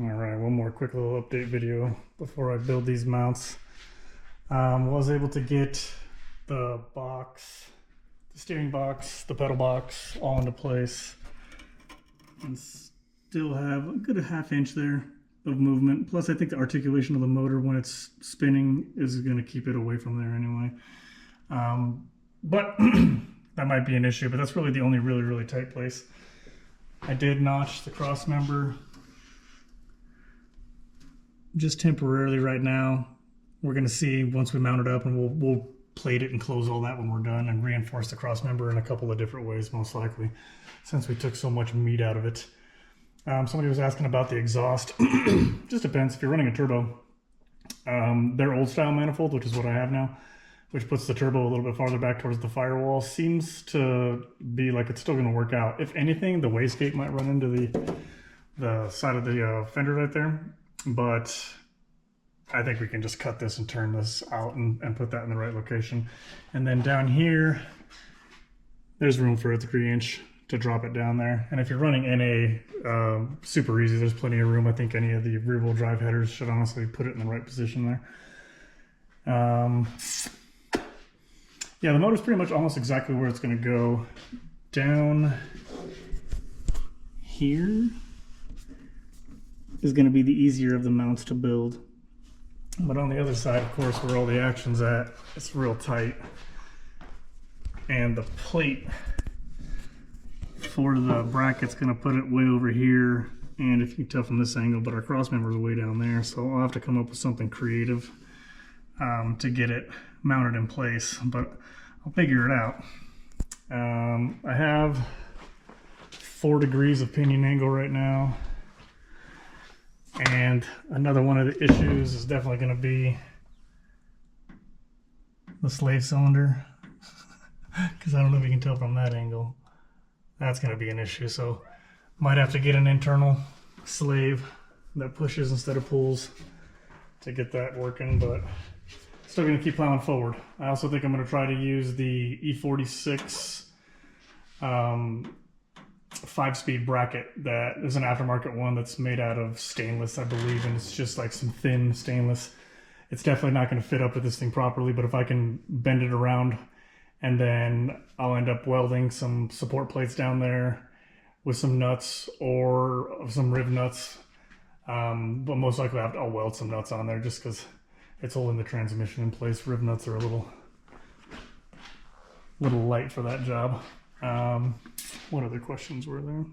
Alright, one more quick little update video before I build these mounts. Was able to get the box, the steering box, the pedal box all into place, and still have a good half inch there of movement. Plus I think the articulation of the motor when it's spinning is going to keep it away from there anyway. But that might be an issue, but that's really the only really tight place. I did notch the cross member just temporarily right now. We're going to see once we mount it up, and we'll plate it and close all that when we're done, and reinforce the cross member in a couple of different ways, most likely, since we took so much meat out of it. Somebody was asking about the exhaust. Just depends. If you're running a turbo, their old style manifold, which is what I have now, which puts the turbo a little bit farther back towards the firewall, seems to be like it's still going to work out. If anything, the wastegate might run into the side of the fender right there, but I think we can just cut this and turn this out and put that in the right location. And then down here, there's room for a 3-inch to drop it down there. And if you're running NA, super easy. There's plenty of room. I think any of the rear-wheel drive headers should honestly put it in the right position there. Yeah, the motor's pretty much almost exactly where it's going to go. Down here is going to be the easier of the mounts to build. But on the other side, of course, where all the action's at, it's real tight. And the plate for the bracket's going to put it way over here. And if you can tell from this angle, but our cross member is way down there. So I'll have to come up with something creative to get it mounted in place. But I'll figure it out. I have 4 degrees of pinion angle right now. And another one of the issues is definitely going to be the slave cylinder, because I don't know if you can tell from that angle. That's going to be an issue, so might have to get an internal slave that pushes instead of pulls to get that working, but still going to keep plowing forward. I also think I'm going to try to use the E46 5-speed bracket that is an aftermarket one that's made out of stainless, I believe, and it's just like some thin stainless. It's definitely not going to fit up with this thing properly, but if I can bend it around, and then I'll end up welding some support plates down there with some nuts or some riv nuts, but most likely I'll weld some nuts on there just because it's holding the transmission in place. Riv nuts are a little light for that job. What other questions were there?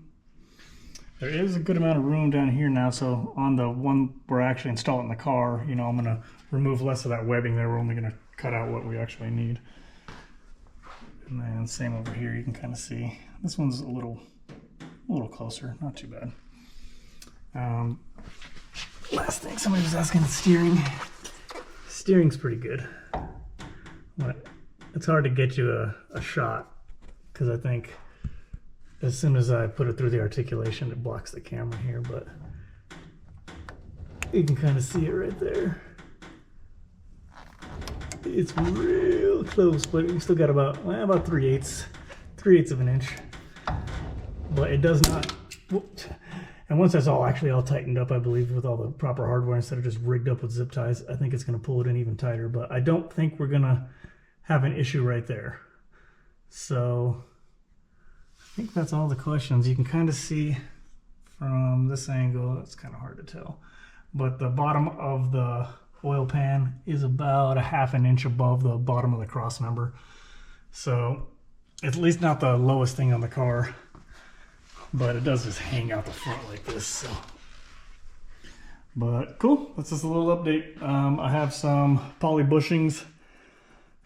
There is a good amount of room down here now, so on the one we're actually installing the car, you know, I'm going to remove less of that webbing there. We're only going to cut out what we actually need. And then same over here, you can kind of see this one's a little closer, not too bad. Last thing, somebody was asking the steering. Steering's pretty good, but it's hard to get you a shot, because I think as soon as I put it through the articulation, it blocks the camera here, but you can kind of see it right there. It's real close, but you still got about 3/8 of an inch. But it does not, and once that's all tightened up, I believe, with all the proper hardware instead of just rigged up with zip ties, I think it's going to pull it in even tighter, but I don't think we're going to have an issue right there. So I think that's all the questions. You can kind of see from this angle, it's kind of hard to tell, but the bottom of the oil pan is about 1/2 inch above the bottom of the cross member. So at least not the lowest thing on the car, but it does just hang out the front like this. So. But cool, that's just a little update. I have some poly bushings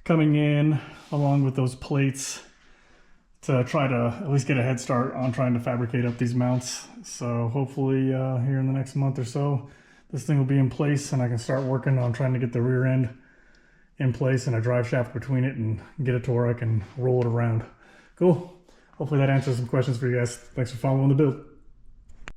coming in along with those plates to try to at least get a head start on trying to fabricate up these mounts. So hopefully here in the next month or so, this thing will be in place and I can start working on trying to get the rear end in place and a drive shaft between it and get it to where I can roll it around. Cool. Hopefully that answers some questions for you guys. Thanks for following the build.